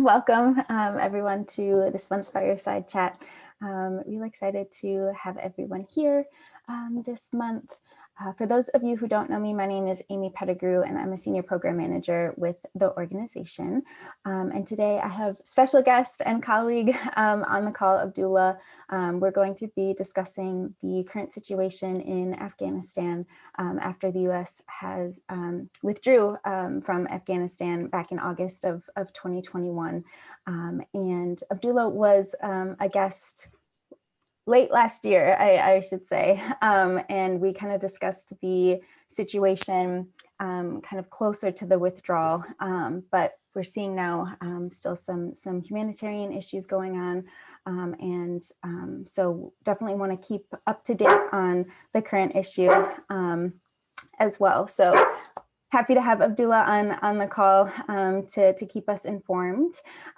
Welcome everyone to this month's Fireside Chat. Really excited to have everyone here this month. For those of you who don't know me, my name is Amy Pettigrew and I'm a senior program manager with the organization. And today I have special guest and colleague on the call, Abdullah. We're going to be discussing the current situation in Afghanistan after the US has withdrew from Afghanistan back in August of 2021. And Abdullah was a guest late last year, I should say, and we kind of discussed the situation kind of closer to the withdrawal, but we're seeing now still some humanitarian issues going on, and so definitely want to keep up to date on the current issue as well. So happy to have Abdullah on the call to keep us informed.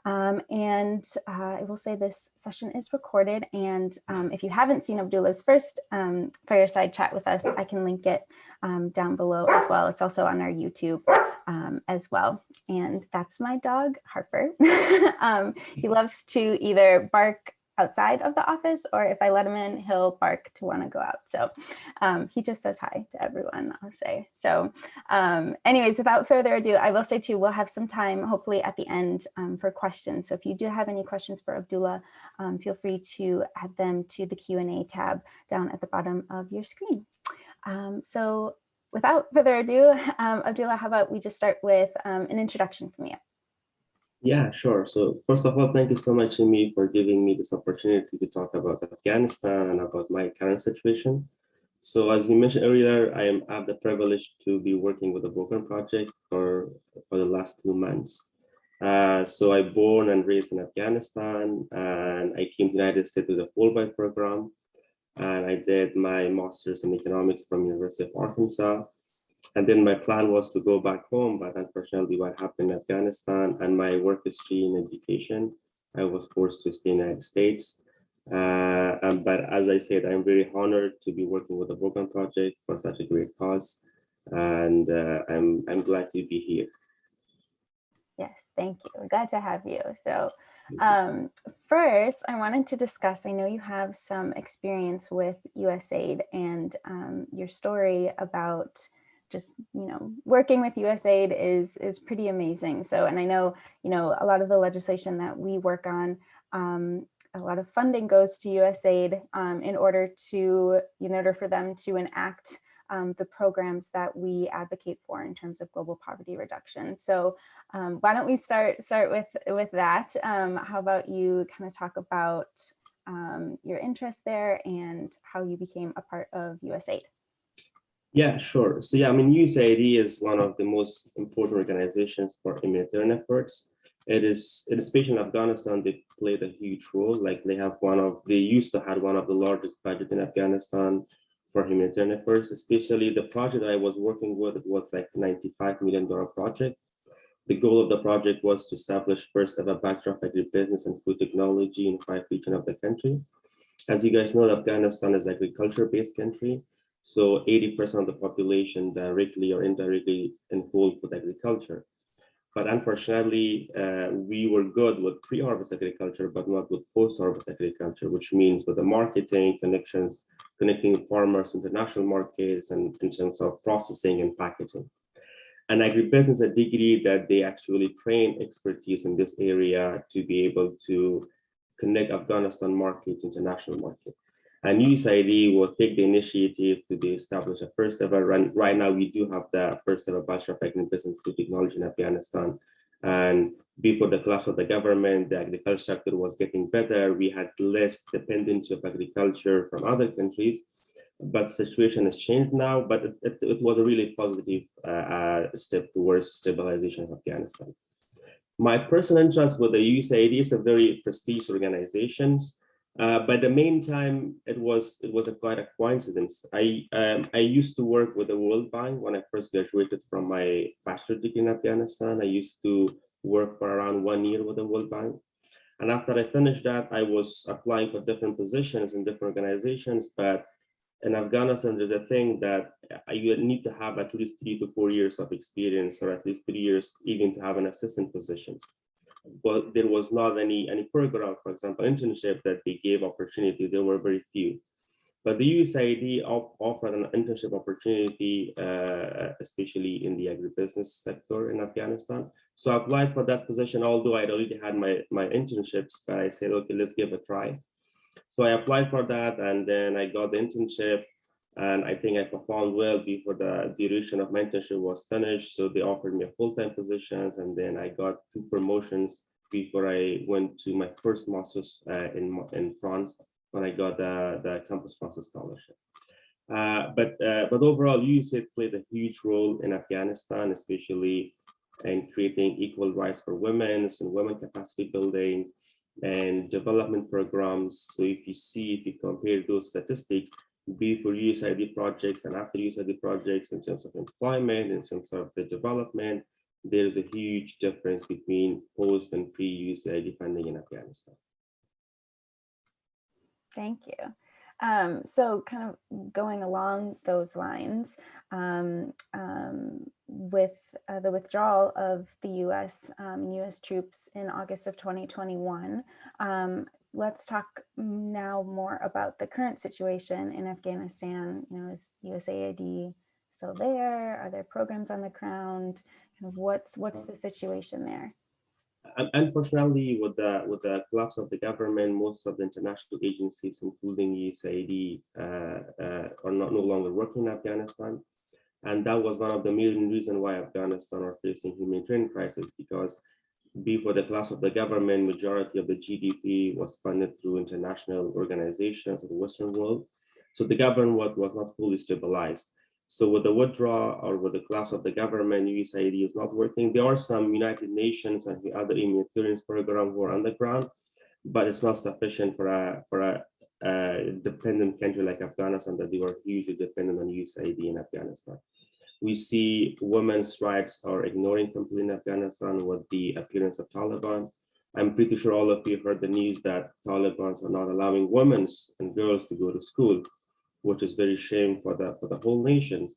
And I will say this session is recorded. And if you haven't seen Abdullah's first Fireside Chat with us, I can link it down below as well. It's also on our YouTube as well. And that's my dog, Harper. He loves to either bark outside of the office, or if I let him in, he'll bark to want to go out. So he just says hi to everyone, I'll say. So anyways, without further ado, I will say too, we'll have some time hopefully at the end for questions. So if you do have any questions for Abdullah, feel free to add them to the Q&A tab down at the bottom of your screen. So without further ado, Abdullah, how about we just start with an introduction from you? Yeah, sure. So first of all, thank you so much, Amy, for giving me this opportunity to talk about Afghanistan and about my current situation. So as you mentioned earlier, I have the privilege to be working with the Borgen Project for the last 2 months. So I born and raised in Afghanistan, and I came to the United States with a Fulbright program, and I did my master's in economics from University of Arkansas. And then my plan was to go back home, but unfortunately what happened in Afghanistan and my work history in education, I was forced to stay in the United States. But as I said, I'm very honored to be working with the Borgen Project for such a great cause. And I'm glad to be here. Yes, thank you. We're glad to have you. So first, I wanted to discuss, I know you have some experience with Usaid and your story about just, working with Usaid is pretty amazing. So, and I know, a lot of the legislation that we work on, a lot of funding goes to Usaid in order for them to enact the programs that we advocate for in terms of global poverty reduction. So why don't we start with that? How about you kind of talk about your interest there and how you became a part of Usaid? Yeah, sure. So yeah, USAID is one of the most important organizations for humanitarian efforts. It is especially in Afghanistan, they played a huge role. Like they used to have one of the largest budget in Afghanistan for humanitarian efforts, especially the project I was working with. It was like $95 million project. The goal of the project was to establish first ever Bachelor of Agribusiness and Food Technology in 5 regions of the country. As you guys know, Afghanistan is an agriculture-based country. So 80% of the population directly or indirectly involved with agriculture. But unfortunately, we were good with pre-harvest agriculture, but not with post-harvest agriculture, which means with the marketing connections, connecting farmers to international markets and in terms of processing and packaging. And agribusiness, a degree that they actually train expertise in this area to be able to connect Afghanistan market to international market. And USAID will take the initiative to be established a first ever run. Right now, we do have the first ever Bachelor of Agribusiness and Food Technology in Afghanistan. And before the collapse of the government, the agriculture sector was getting better. We had less dependency of agriculture from other countries. But the situation has changed now, but it was a really positive step towards stabilization of Afghanistan. My personal interest with the USAID is a very prestigious organizations. But the main time it was quite a coincidence. I used to work with the World Bank when I first graduated from my bachelor's degree in Afghanistan. I used to work for around 1 year with the World Bank. And after I finished that, I was applying for different positions in different organizations. But in Afghanistan, there's a thing that you need to have at least 3 to 4 years of experience, or at least 3 years even to have an assistant positions. but there was not any program, for example, internship that they gave opportunity. There were very few. But the USAID offered an internship opportunity, especially in the agribusiness sector in Afghanistan. So I applied for that position, although I'd already had my internships, but I said, okay, let's give it a try. So I applied for that, and then I got the internship, and I think I performed well before the duration of my internship was finished. So they offered me a full-time positions, and then I got 2 promotions before I went to my first master's in France when I got the Campus France scholarship. But overall, USAID played a huge role in Afghanistan, especially in creating equal rights for women and women capacity building and development programs. So if you compare those statistics, before USAID projects and after USAID projects in terms of employment, in terms of the development, there is a huge difference between post and pre-USAID funding in Afghanistan. Thank you. So kind of going along those lines, with the withdrawal of the US troops in August of 2021, let's talk now more about the current situation in Afghanistan. You know, is USAID still there? Are there programs on the ground? Kind of what's the situation there? Unfortunately, with the collapse of the government, most of the international agencies, including USAID, are no longer working in Afghanistan. And that was one of the main reasons why Afghanistan are facing humanitarian crisis, because before the collapse of the government, majority of the GDP was funded through international organizations of the Western world. So the government was not fully stabilized. So with the withdrawal or with the collapse of the government, USAID is not working. There are some United Nations and the other humanitarian programs who are on the ground, but it's not sufficient for a dependent country like Afghanistan that they were hugely dependent on USAID in Afghanistan. We see women's rights are ignoring completely in Afghanistan with the appearance of Taliban. I'm pretty sure all of you heard the news that Taliban are not allowing women and girls to go to school, which is very shame for the whole nation.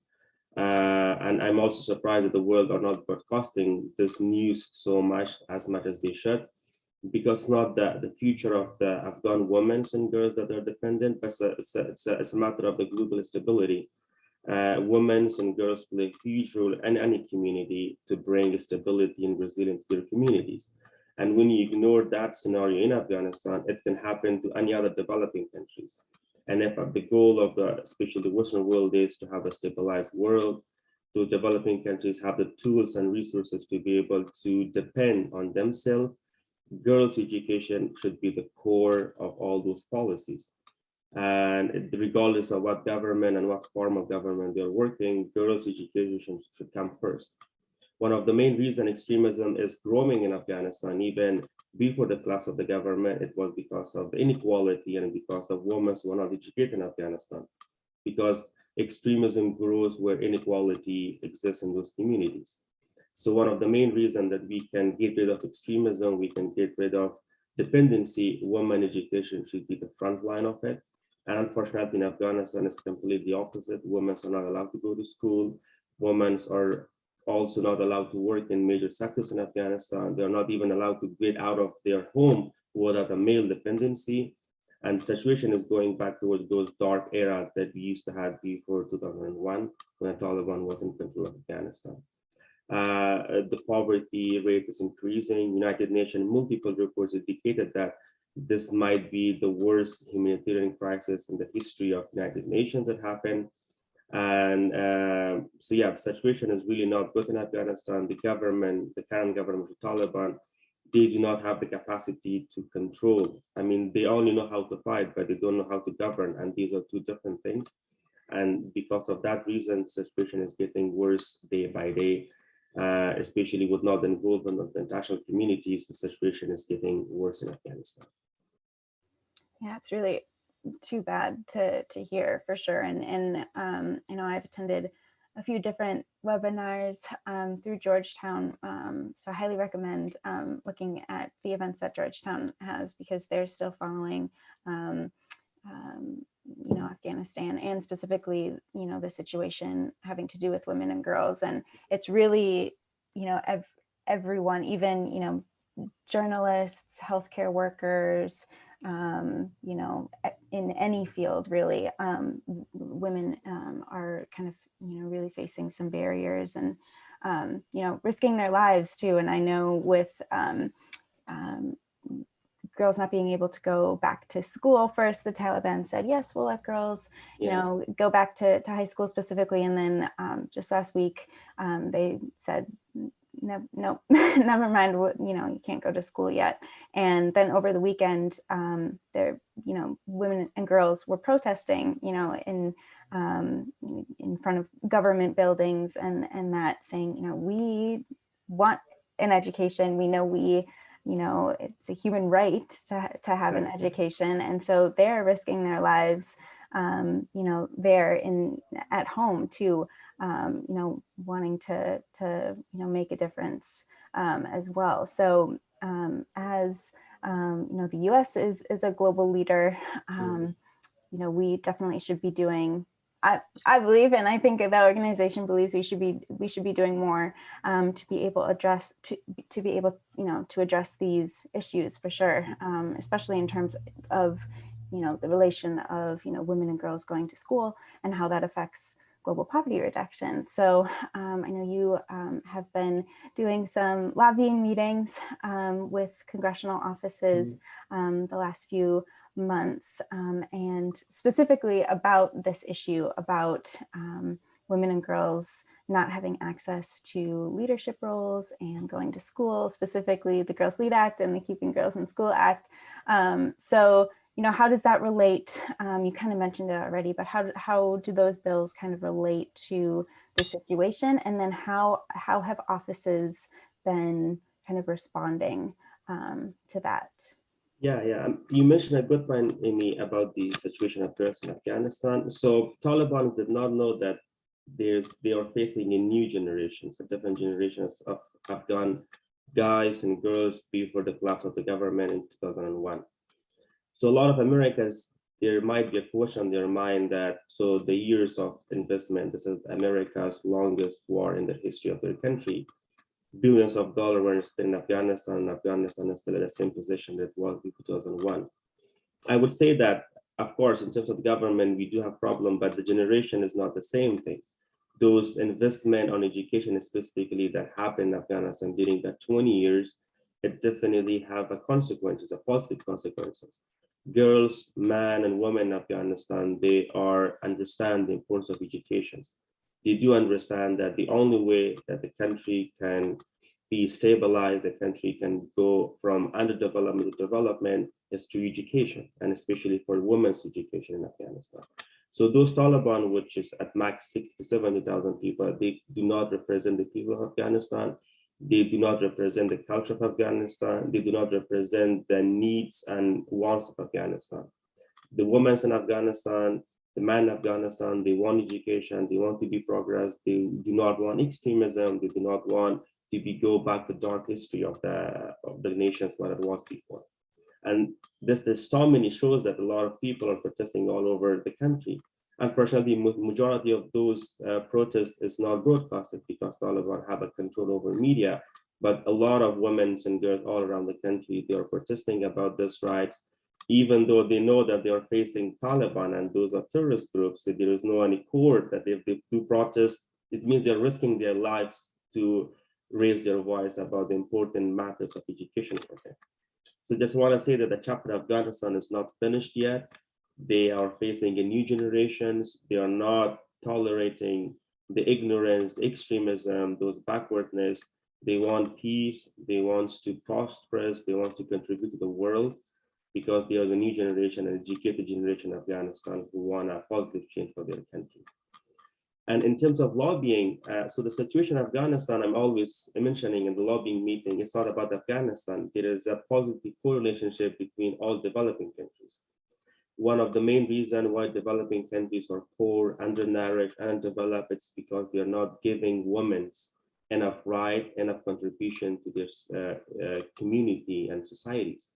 And I'm also surprised that the world are not broadcasting this news so much as they should, because not the future of the Afghan women and girls that are dependent, but it's a matter of the global stability. Women and girls play a huge role in any community to bring stability and resilience to their communities. And when you ignore that scenario in Afghanistan, it can happen to any other developing countries. And if the goal of especially the Western world is to have a stabilized world, those developing countries have the tools and resources to be able to depend on themselves. Girls' education should be the core of all those policies. And regardless of what government and what form of government they're working, girls' education should come first. One of the main reasons extremism is growing in Afghanistan, even before the collapse of the government, it was because of inequality and because of women who are not educated in Afghanistan, because extremism grows where inequality exists in those communities. So one of the main reasons that we can get rid of extremism, we can get rid of dependency, women education should be the front line of it. And unfortunately, in Afghanistan, it's completely opposite. Women are not allowed to go to school. Women are also not allowed to work in major sectors in Afghanistan. They're not even allowed to get out of their home without a male dependency. And the situation is going back towards those dark eras that we used to have before 2001, when the Taliban was in control of Afghanistan. The poverty rate is increasing. United Nations multiple reports indicated that this might be the worst humanitarian crisis in the history of United Nations that happened. And so yeah, the situation is really not good in Afghanistan. The government, the current government, the Taliban, they do not have the capacity to control. I mean, they only know how to fight, but they don't know how to govern. And these are two different things. And because of that reason, the situation is getting worse day by day, especially with not the involvement of the international communities. The situation is getting worse in Afghanistan. Yeah, it's really too bad to hear, for sure. And I know I've attended a few different webinars through Georgetown, so I highly recommend looking at the events that Georgetown has, because they're still following Afghanistan, and specifically the situation having to do with women and girls. And it's really everyone, even journalists, healthcare workers, you know, in any field really, women are kind of, you know, really facing some barriers and, you know, risking their lives too. And I know with girls not being able to go back to school first, the Taliban said, yes, we'll let girls, you know, go back to high school specifically. And then just last week, they said, no, never mind, you know, you can't go to school yet. And then over the weekend, there, you know, women and girls were protesting, you know, in front of government buildings and that saying, you know, we want an education. We know you know, it's a human right to have an education. And so they're risking their lives, you know, there at home too, you know, wanting to, you know, make a difference as well. So as, you know, the US is a global leader, you know, we definitely should be doing, I believe, and I think the organization believes we should be doing more to be able to be able, you know, to address these issues for sure, especially in terms of, you know, the relation of, you know, women and girls going to school and how that affects global poverty reduction. So I know you have been doing some lobbying meetings with congressional offices the last few months, and specifically about this issue about women and girls not having access to leadership roles and going to school, specifically the Girls Lead Act and the Keeping Girls in School Act. So, you know, how does that relate? You kind of mentioned it already, but how do those bills kind of relate to the situation? And then how have offices been kind of responding to that? Yeah. You mentioned a good point, Amy, about the situation of girls in Afghanistan. So Taliban did not know that they are facing a new generation, so different generations of Afghan guys and girls before the collapse of the government in 2001. So a lot of Americans, there might be a question in their mind that, so the years of investment, this is America's longest war in the history of their country. Billions of dollars were invested in Afghanistan, and Afghanistan is still in the same position that it was in 2001. I would say that, of course, in terms of government, we do have problem, but the generation is not the same thing. Those investment on education specifically that happened in Afghanistan during that 20 years, it definitely have a consequences, a positive consequences. Girls, men, and women in Afghanistan, they are understand the importance of education. They do understand that the only way that the country can be stabilized, the country can go from underdevelopment to development is through education, and especially for women's education in Afghanistan. So those Taliban, which is at max 60 to 70,000 people, they do not represent the people of Afghanistan. They do not represent the culture of Afghanistan. They do not represent the needs and wants of Afghanistan. The women in Afghanistan, the men in Afghanistan, they want education, they want to be progress, they do not want extremism, they do not want to go back to dark history of the nations what it was before. And there's so many shows that a lot of people are protesting all over the country. Unfortunately, majority of those protests is not broadcasted because Taliban have a control over media. But a lot of women and girls all around the country, they are protesting about this rights, even though they know that they are facing Taliban and those are terrorist groups. So there is no any court that if they do protest, it means they're risking their lives to raise their voice about the important matters of education for them. So just want to say that the chapter of Afghanistan is not finished yet. They are facing a new generations. They are not tolerating the ignorance, the extremism, those backwardness. They want peace. They want to prosperous. They want to contribute to the world because they are the new generation, an educated generation of Afghanistan who want a positive change for their country. And in terms of lobbying, so the situation in Afghanistan, I'm always mentioning in the lobbying meeting, it's not about Afghanistan. There is a positive correlationship between all developing countries. One of the main reasons why developing countries are poor, undernourished, and undeveloped, it's because they are not giving women enough right, enough contribution to their community and societies.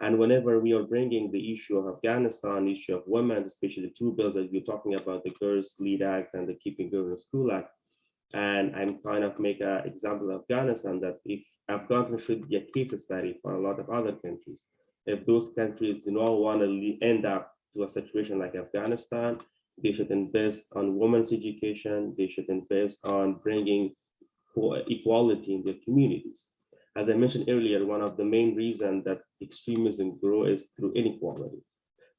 And whenever we are bringing the issue of Afghanistan, issue of women, especially the two bills that we're talking about, the Girls Lead Act and the Keeping Girls in School Act, And I'm kind of make an example of Afghanistan, that if Afghanistan should be a case study for a lot of other countries. If those countries do not want to end up to a situation like Afghanistan, they should invest on women's education. They should invest on bringing equality in their communities. As I mentioned earlier, one of the main reasons that extremism grow is through inequality.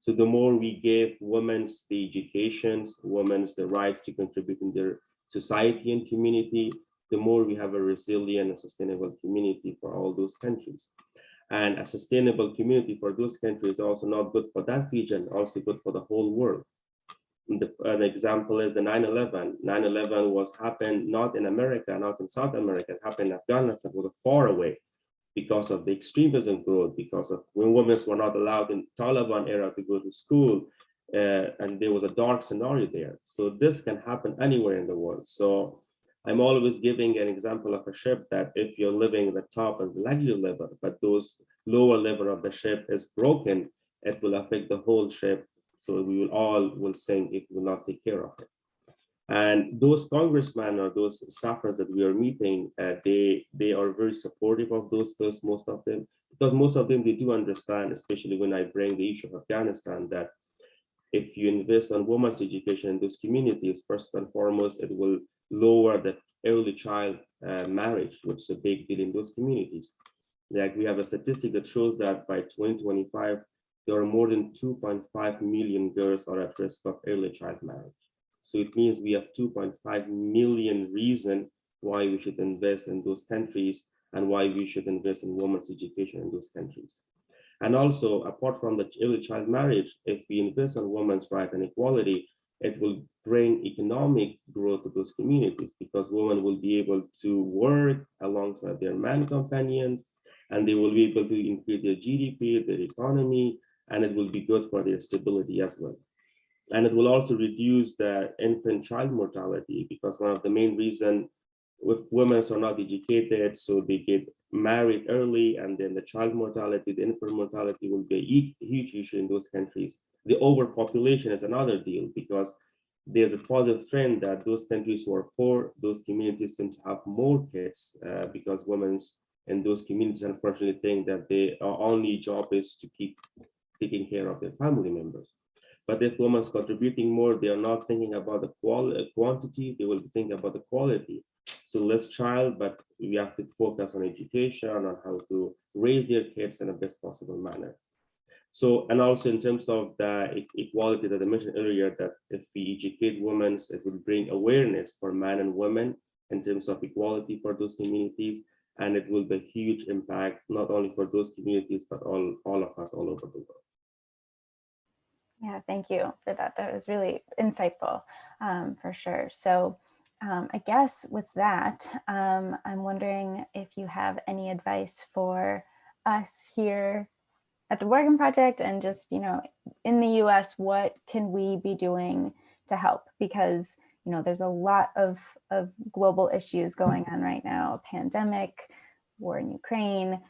So the more we give women the educations, women the right to contribute in their society and community, the more we have a resilient and sustainable community for all those countries. And a sustainable community for those countries is also not good for that region, also good for the whole world. An example is the 9/11. 9/11 was happened not in America, not in South America, it happened in Afghanistan, it was far away because of the extremism growth, because of when women were not allowed in Taliban era to go to school, and there was a dark scenario there. So this can happen anywhere in the world. So I'm always giving an example of a ship that if you're living at the top of the luxury level, but those lower level of the ship is broken, it will affect the whole ship. So we will all will sink if we will not take care of it. And those congressmen or those staffers that we are meeting, they are very supportive of those bills, most of them, because most of them, they do understand, especially when I bring the issue of Afghanistan, that if you invest on women's education in those communities, first and foremost, it will lower the early child marriage, which is a big deal in those communities. Like we have a statistic that shows that by 2025, there are more than 2.5 million girls are at risk of early child marriage. So it means we have 2.5 million reasons why we should invest in those countries and why we should invest in women's education in those countries. And also, apart from the early child marriage, if we invest on women's rights and equality, it will bring economic growth to those communities because women will be able to work alongside their man companion, and they will be able to increase their GDP, their economy, and it will be good for their stability as well. And it will also reduce the infant child mortality because one of the main reasons if women are not educated, so they get married early, and then the child mortality, the infant mortality will be a huge issue in those countries. The overpopulation is another deal because there's a positive trend that those countries who are poor, those communities tend to have more kids because women in those communities unfortunately think that their only job is to keep taking care of their family members. But if women's contributing more, they are not thinking about the quantity, they will be thinking about the quality. So less child, but we have to focus on education, on how to raise their kids in the best possible manner. So, and also in terms of the equality that I mentioned earlier, that if we educate women, it will bring awareness for men and women in terms of equality for those communities. And it will be a huge impact, not only for those communities, but all of us all over the world. Yeah, thank you for that. That was really insightful, for sure. So I guess with that, I'm wondering if you have any advice for us here at the Borgen Project and just, in the US, what can we be doing to help? Because, there's a lot of global issues going on right now, a pandemic, war in Ukraine,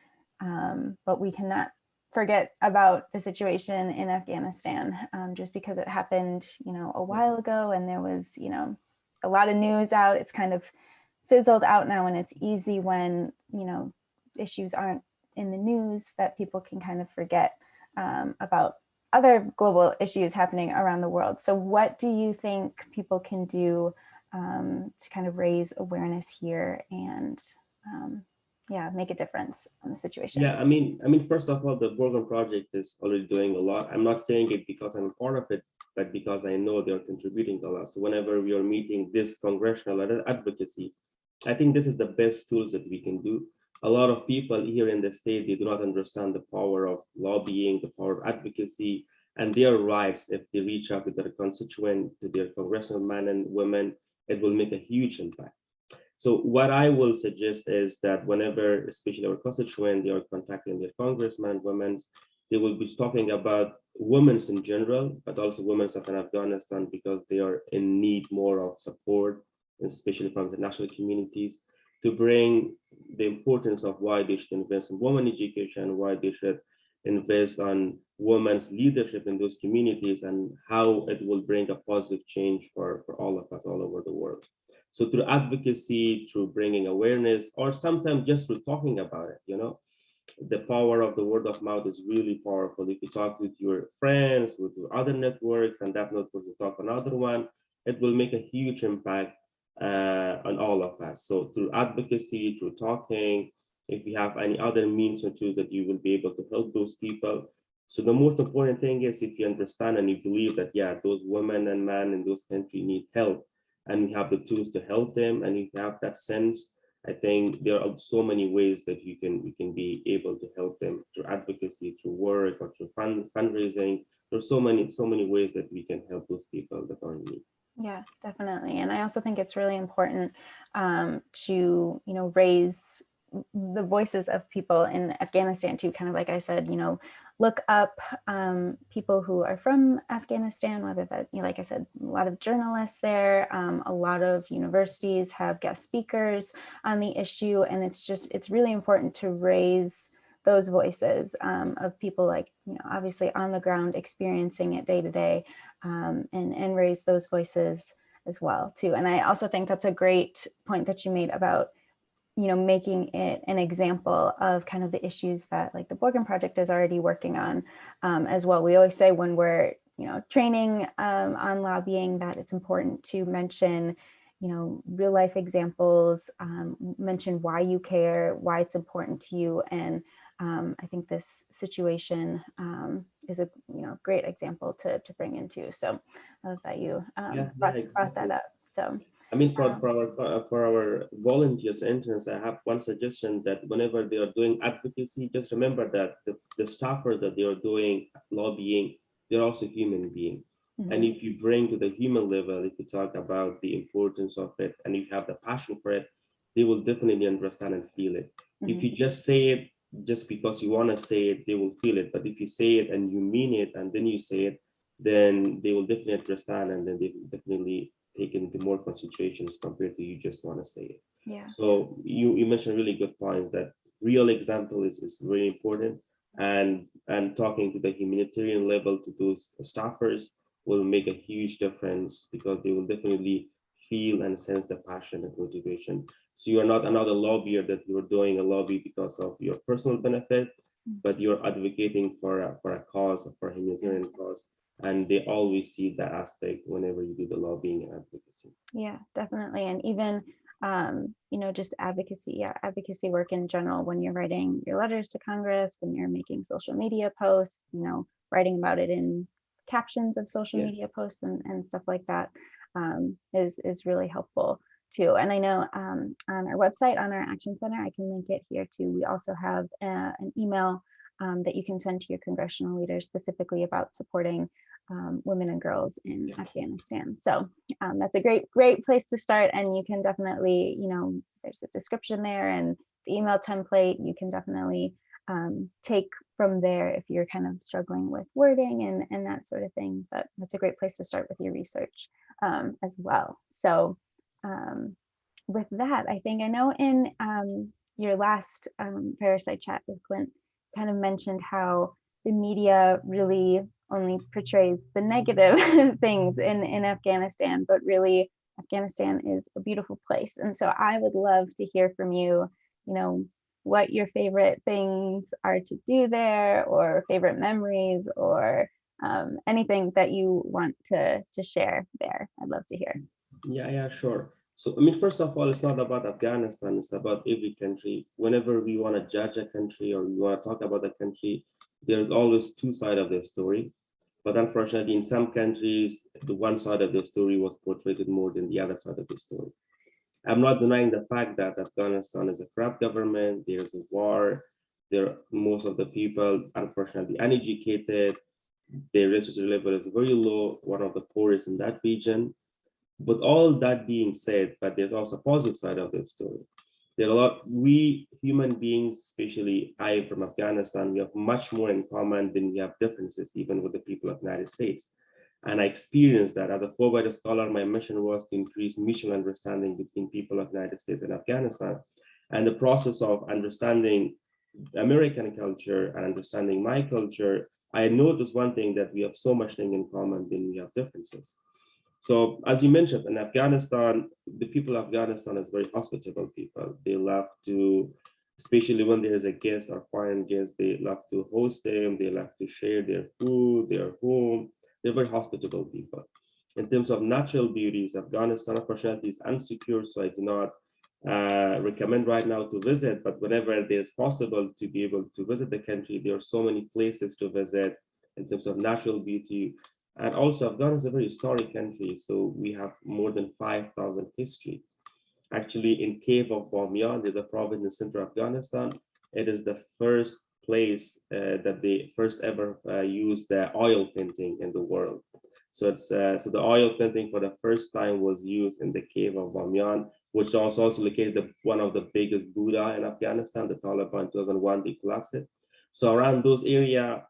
but we cannot forget about the situation in Afghanistan, just because it happened, a while ago, and there was, a lot of news out. It's kind of fizzled out now, and it's easy when, issues aren't in the news that people can kind of forget about other global issues happening around the world. So what do you think people can do to kind of raise awareness here and make a difference on the situation? Yeah, I mean, first of all, the Borgen Project is already doing a lot. I'm not saying it because I'm a part of it, but because I know they're contributing a lot. So whenever we are meeting this Congressional advocacy, I think this is the best tools that we can do. A lot of people here in the state, they do not understand the power of lobbying, the power of advocacy, and their rights. If they reach out to their constituent, to their congressional men and women, it will make a huge impact. So what I will suggest is that whenever, especially our constituent, they are contacting their congressmen, women, they will be talking about women in general, but also women in Afghanistan because they are in need more of support, especially from the national communities, to bring the importance of why they should invest in women education, why they should invest on women's leadership in those communities, and how it will bring a positive change for all of us all over the world. So through advocacy, through bringing awareness, or sometimes just through talking about it, the power of the word of mouth is really powerful. If you talk with your friends, with your other networks, and that network will talk another one, it will make a huge impact on all of us. So through advocacy, through talking, if you have any other means or tools that you will be able to help those people. So the most important thing is if you understand and you believe that, yeah, those women and men in those countries need help, and we have the tools to help them, and you have that sense, I think there are so many ways that we can be able to help them through advocacy, through work, or through fundraising. There's so many ways that we can help those people that are in need. Yeah, definitely. And I also think it's really important to, raise the voices of people in Afghanistan too, kind of like I said, look up people who are from Afghanistan, whether that, like I said, a lot of journalists there, a lot of universities have guest speakers on the issue. And it's really important to raise those voices of people like, obviously on the ground experiencing it day to day, and raise those voices as well too. And I also think that's a great point that you made about, making it an example of kind of the issues that like the Borgen Project is already working on as well. We always say when we're, training on lobbying that it's important to mention, real life examples, mention why you care, why it's important to you. And I think this situation is a great example to bring into. So I love that you brought that up. So I mean, for our volunteers interns, I have one suggestion that whenever they are doing advocacy, just remember that the staffer that they are doing lobbying, they're also human beings. mm-hmm. And if you bring to the human level, if you talk about the importance of it, and if you have the passion for it, they will definitely understand and feel it. Mm-hmm. If you just say it just because you want to say it, they will feel it. But if you say it and you mean it, and then you say it, then they will definitely understand, and then they will definitely take into more considerations compared to you just want to say it. Yeah. So you mentioned really good points that real example is really important, and talking to the humanitarian level to those staffers will make a huge difference, because they will definitely feel and sense the passion and motivation. So you are not another lobbyer that you're doing a lobby because of your personal benefit, but you're advocating for a cause, for a humanitarian cause. And they always see that aspect whenever you do the lobbying and advocacy. Yeah, definitely. And even, just advocacy work in general, when you're writing your letters to Congress, when you're making social media posts, writing about it in captions of social media posts and stuff like that is really helpful too. And I know on our website, on our Action Center, I can link it here too. We also have an email that you can send to your congressional leaders specifically about supporting women and girls in Afghanistan. So that's a great place to start. And you can definitely, there's a description there and the email template, you can definitely take from there if you're kind of struggling with wording and that sort of thing. But that's a great place to start with your research as well. So with that, I think I know in your last Fireside chat with Clint kind of mentioned how the media really only portrays the negative things in Afghanistan, but really Afghanistan is a beautiful place. And so I would love to hear from you, what your favorite things are to do there, or favorite memories, or anything that you want to share there. I'd love to hear. Yeah, sure. So, I mean, first of all, it's not about Afghanistan, it's about every country. Whenever we want to judge a country or we want to talk about a country, there's always two sides of the story. But unfortunately, in some countries, the one side of the story was portrayed more than the other side of the story. I'm not denying the fact that Afghanistan is a corrupt government, there's a war, most of the people, unfortunately, uneducated, their literacy level is very low, one of the poorest in that region. But all that being said, but there's also a positive side of the story. There are we human beings, especially I from Afghanistan, we have much more in common than we have differences, even with the people of the United States. And I experienced that as a Fulbright scholar. My mission was to increase mutual understanding between people of the United States and Afghanistan. And the process of understanding American culture and understanding my culture, I noticed one thing, that we have so much thing in common than we have differences. So as you mentioned, in Afghanistan, the people of Afghanistan is very hospitable people. They love to, especially when there is a guest or foreign guest, they love to host them. They love to share their food, their home. They're very hospitable people. In terms of natural beauties, Afghanistan, unfortunately, is unsecure, so I do not recommend right now to visit, but whenever it is possible to be able to visit the country, there are so many places to visit in terms of natural beauty. And also, Afghanistan is a very historic country, so we have more than 5,000 history. Actually, in Cave of Bamyan, there's a province in central Afghanistan. It is the first place that they first ever used the oil painting in the world. So so the oil painting for the first time was used in the Cave of Bamyan, which is also located one of the biggest Buddha in Afghanistan. The Taliban in 2001, they collapsed it. So around those area,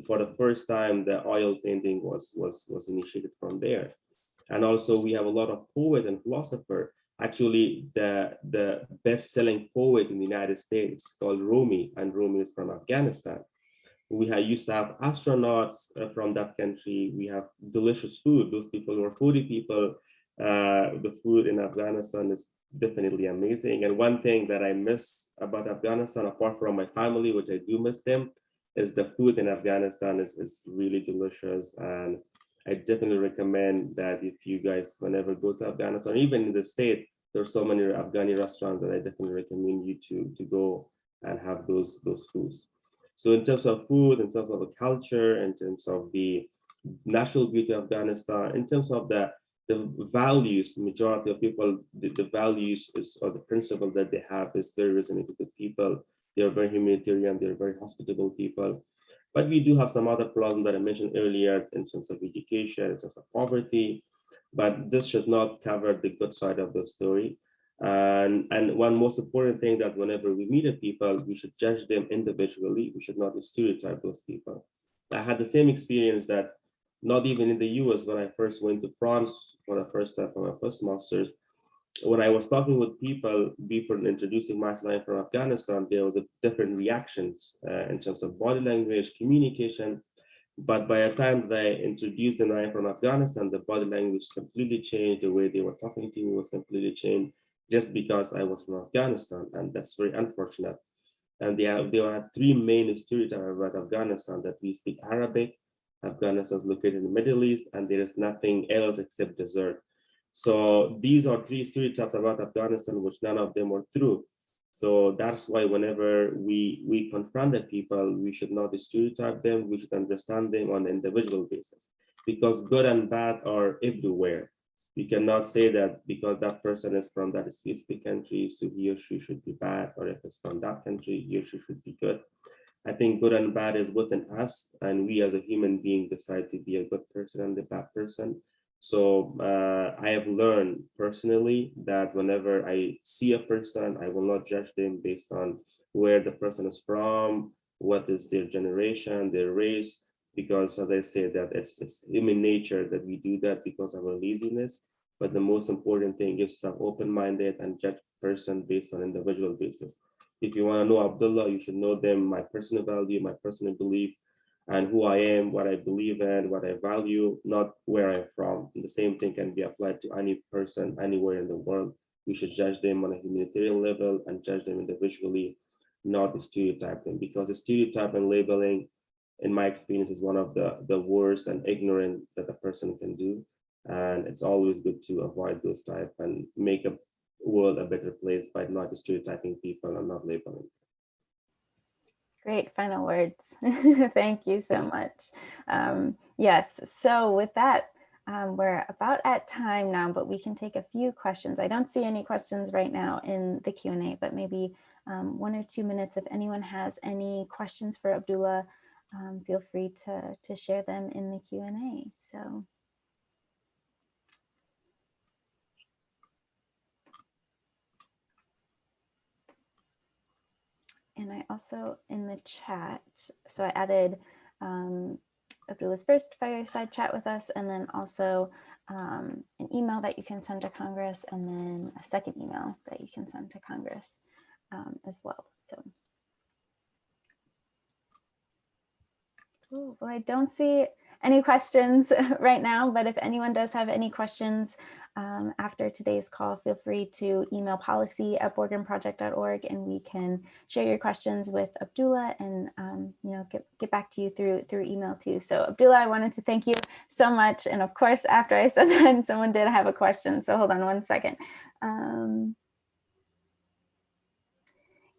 for the first time, the oil painting was initiated from there. And also we have a lot of poet and philosopher. Actually, the best-selling poet in the United States called Rumi, and Rumi is from Afghanistan. We used to have astronauts from that country. We have delicious food. Those people who are foodie people. The food in Afghanistan is definitely amazing. And one thing that I miss about Afghanistan, apart from my family, which I do miss them, is the food in Afghanistan is really delicious. And I definitely recommend that if you guys, whenever go to Afghanistan, or even in the state, there's so many Afghani restaurants that I definitely recommend you to go and have those foods. So in terms of food, in terms of the culture, in terms of the natural beauty of Afghanistan, in terms of the values, majority of people, the values is, or the principle that they have is very resonating with people. They're very humanitarian, they're very hospitable people. But we do have some other problems that I mentioned earlier in terms of education, in terms of poverty, but this should not cover the good side of the story. And one most important thing that whenever we meet people, we should judge them individually. We should not stereotype those people. I had the same experience that not even in the US, when I first went to France for the first time for my first master's, when I was talking with people before introducing myself from Afghanistan, there was a different reactions in terms of body language, communication. But by the time that I introduced them, I am from Afghanistan, the body language completely changed. The way they were talking to me was completely changed just because I was from Afghanistan. And that's very unfortunate. And there are three main stereotypes about Afghanistan: that we speak Arabic, Afghanistan is located in the Middle East, and there is nothing else except desert. So these are three stereotypes about Afghanistan, which none of them are true. So that's why whenever we confront the people, we should not stereotype them. We should understand them on an individual basis, because good and bad are everywhere. You cannot say that because that person is from that specific country, so he or she should be bad, or if it's from that country, he or she should be good. I think good and bad is within us, and we as a human being decide to be a good person and a bad person. So I have learned personally that whenever I see a person, I will not judge them based on where the person is from, what is their generation, their race, because as I said, that it's human nature that we do that because of our laziness. But the most important thing is to have open-minded and judge person based on individual basis. If you want to know Abdullah, you should know them, my personal value, my personal belief, and who I am, what I believe in, what I value, not where I'm from. And the same thing can be applied to any person anywhere in the world. We should judge them on a humanitarian level and judge them individually, not stereotype them, because the stereotype and labeling, in my experience, is one of the worst and ignorant that a person can do. And it's always good to avoid those type and make a world a better place by not stereotyping people and not labeling. Great final words. Thank you so much. Yes, so with that, we're about at time now, but we can take a few questions. I don't see any questions right now in the Q&A, but maybe 1 or 2 minutes. If anyone has any questions for Abdullah, feel free to share them in the Q&A. So. And I also, in the chat, so I added Abdullah's first fireside chat with us, and then also an email that you can send to Congress, and then a second email that you can send to Congress as well. So, cool. Well, I don't see any questions right now, but if anyone does have any questions after today's call, feel free to email policy@borgenproject.org, and we can share your questions with Abdullah and get back to you through email too. So Abdullah, I wanted to thank you so much. And of course, after I said that, someone did have a question. So hold on one second.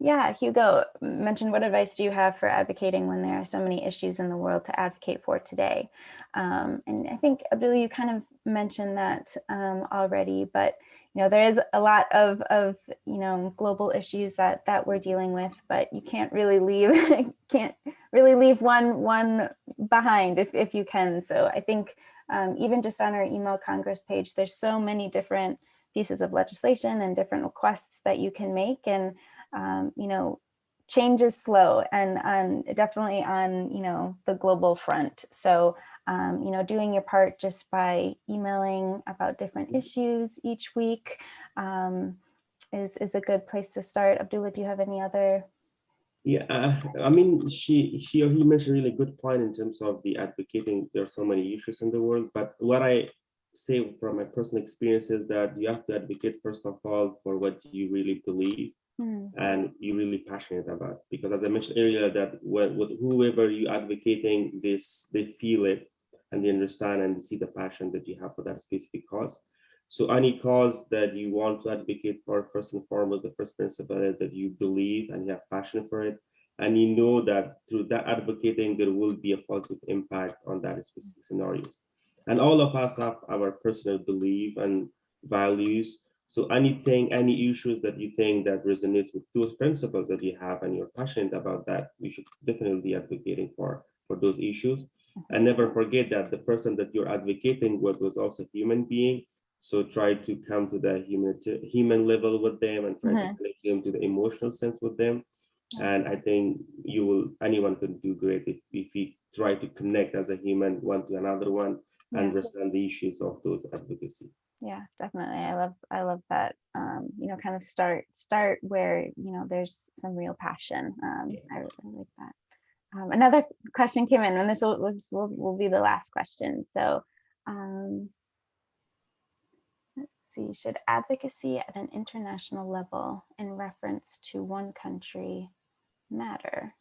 Yeah, Hugo mentioned, what advice do you have for advocating when there are so many issues in the world to advocate for today? And I think, Abdullah, you kind of mentioned that already, but there is a lot of global issues that we're dealing with, but you can't really leave one behind if you can. So I think even just on our email Congress page, there's so many different pieces of legislation and different requests that you can make, and change is slow, and definitely on the global front. So doing your part just by emailing about different issues each week is a good place to start. Abdullah, do you have any other? Yeah, I mean, she or he mentioned a really good point in terms of the advocating. There are so many issues in the world, but what I say from my personal experience is that you have to advocate first of all for what you really believe and you're really passionate about. Because as I mentioned earlier, that with whoever you're advocating this, they feel it and they understand and they see the passion that you have for that specific cause. So any cause that you want to advocate for, first and foremost, the first principle is that you believe and you have passion for it. And you know that through that advocating, there will be a positive impact on that specific scenarios. And all of us have our personal belief and values. So anything, any issues that you think that resonates with those principles that you have and you're passionate about that, you should definitely be advocating for those issues. And never forget that the person that you're advocating with was also a human being. So try to come to the human level with them and try to connect them to the emotional sense with them. And I think anyone can do great if you try to connect as a human one to another one and understand the issues of those advocacy. Yeah, definitely. I love that. Kind of start where there's some real passion. I like that. Another question came in, and this will be the last question. So let's see, should advocacy at an international level in reference to one country matter?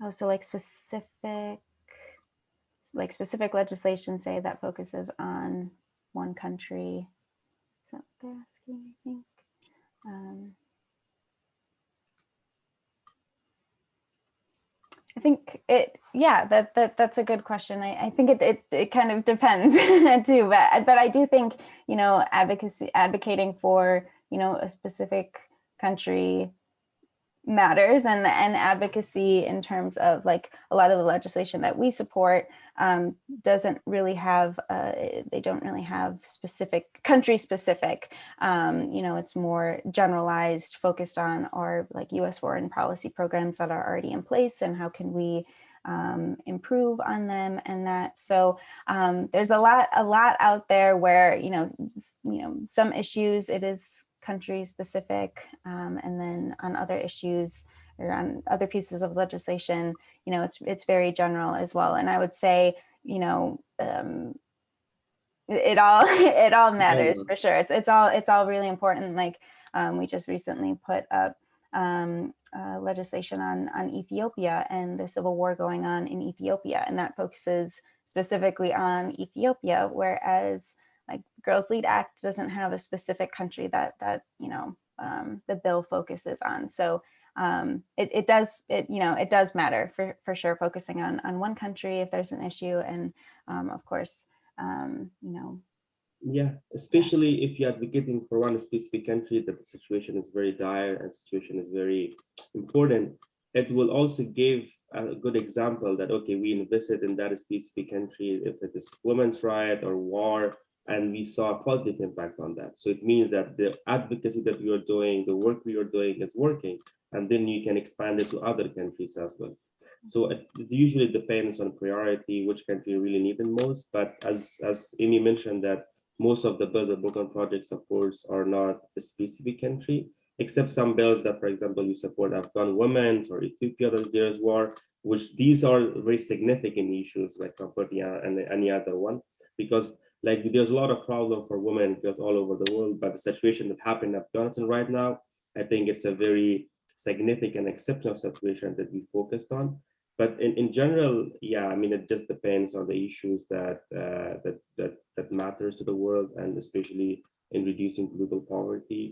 Oh, so like specific legislation, say, that focuses on one country. Is that what they're asking, I think? I think that's a good question. I think it kind of depends too, but I do think, advocating for, a specific country matters, and advocacy in terms of like a lot of the legislation that we support doesn't really have they don't really have specific country specific. It's more generalized, focused on our like US foreign policy programs that are already in place and how can we improve on them, and that. So there's a lot out there where some issues it is country specific, and then on other issues or on other pieces of legislation, it's very general as well. And I would say, it all matters for sure. It's all really important. Like we just recently put up legislation on Ethiopia and the civil war going on in Ethiopia, and that focuses specifically on Ethiopia, whereas like Girls Lead Act doesn't have a specific country that the bill focuses on. So it does matter for sure, focusing on one country if there's an issue, and of course yeah, especially if you're advocating for one specific country that the situation is very dire and situation is very important, it will also give a good example that, okay, we invested in that specific country, if it is women's right or war, and we saw a positive impact on that. So it means that the advocacy that we are doing, the work we are doing is working, and then you can expand it to other countries as well. So it usually depends on priority, which country you really need the most. But as Amy mentioned, that most of the bills that Borgen Project supports are not a specific country. except some bills that, for example, you support Afghan women or Ethiopia that there's war, which these are very significant issues, like compared to any other one, because like there's a lot of problem for women just all over the world, but the situation that happened in Afghanistan right now, I think it's a very significant exceptional situation that we focused on. But in general, yeah, I mean, it just depends on the issues that matters to the world, and especially in reducing global poverty.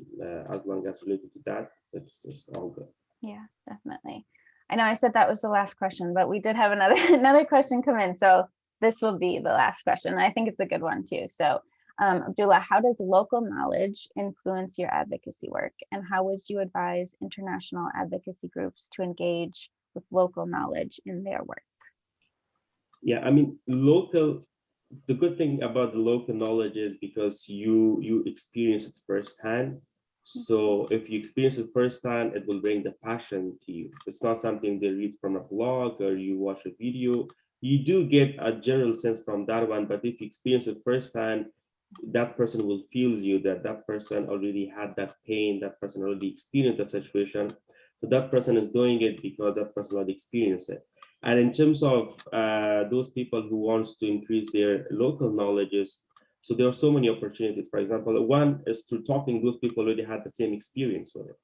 As long as related to that, it's all good. Yeah, definitely. I know I said that was the last question, but we did have another another question come in. So this will be the last question. I think it's a good one too. So Abdullah, how does local knowledge influence your advocacy work? And how would you advise international advocacy groups to engage with local knowledge in their work? Yeah, I mean, the good thing about the local knowledge is because you experience it firsthand. So if you experience it firsthand, it will bring the passion to you. It's not something they read from a blog or you watch a video. You do get a general sense from that one, but if you experience it firsthand, that person will feel you, that person already had that pain, that person already experienced that situation. So that person is doing it because that person already experienced it. And in terms of those people who wants to increase their local knowledges, so there are so many opportunities. For example, one is through talking, those people already had the same experience with it.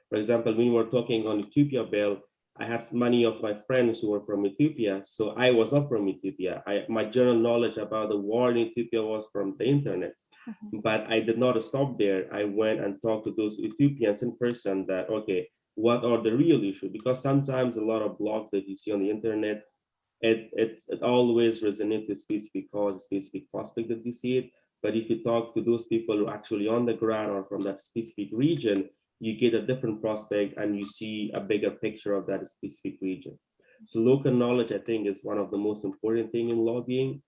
For example, when we were talking on Ethiopia bill, I had many of my friends who were from Ethiopia. So I was not from Ethiopia. My general knowledge about the war in Ethiopia was from the internet. But I did not stop there. I went and talked to those Ethiopians in person that, okay, what are the real issues? Because sometimes a lot of blogs that you see on the internet, it always resonates with specific cause, specific prospect that you see it. But if you talk to those people who are actually on the ground or from that specific region, you get a different prospect and you see a bigger picture of that specific region. So local knowledge, I think, is one of the most important thing in lobbying,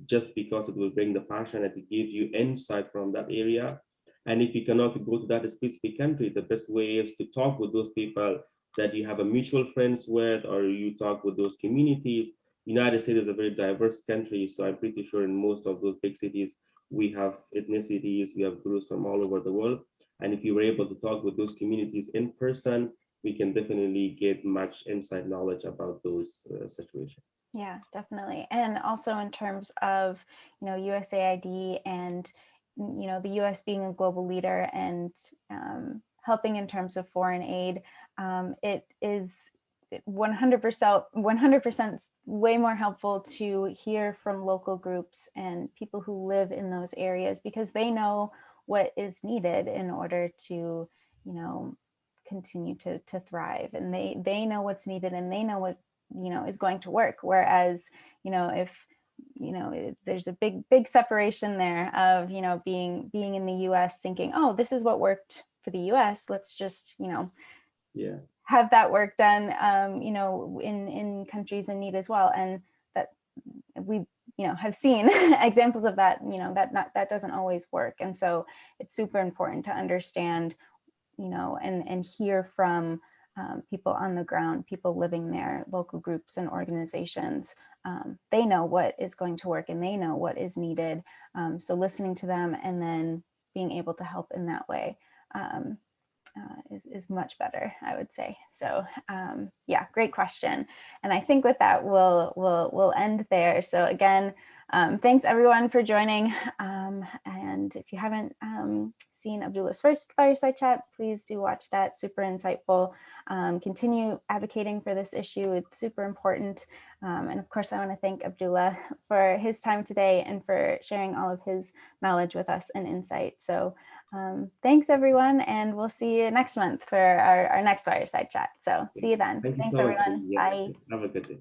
just because it will bring the passion and it gives you insight from that area. And if you cannot go to that specific country, the best way is to talk with those people that you have a mutual friends with, or you talk with those communities. United States is a very diverse country, so I'm pretty sure in most of those big cities, we have ethnicities, we have groups from all over the world. And if you were able to talk with those communities in person, we can definitely get much inside knowledge about those situations. Yeah, definitely. And also in terms of, USAID and, the US being a global leader and helping in terms of foreign aid, it is 100% way more helpful to hear from local groups and people who live in those areas, because they know what is needed in order to, continue to thrive, and they know what's needed and they know what is going to work. Whereas if there's a big separation there of being in the US thinking, oh, this is what worked for the US, let's just Yeah. have that work done in countries in need as well. And that we have seen examples of that, that doesn't always work. And so it's super important to understand and hear from people on the ground, people living there, local groups and organizations. They know what is going to work and they know what is needed. So listening to them and then being able to help in that way is much better, I would say. So yeah, great question. And I think with that, we'll end there. So again, thanks everyone for joining. And if you haven't seen Abdullah's first Fireside Chat, please do watch that, super insightful. Continue advocating for this issue, it's super important. And of course, I want to thank Abdullah for his time today and for sharing all of his knowledge with us and insight. So thanks everyone, and we'll see you next month for our next Fireside Chat. So see you then. Thank you Thanks so much. everyone. Yeah. Bye. Have a good day.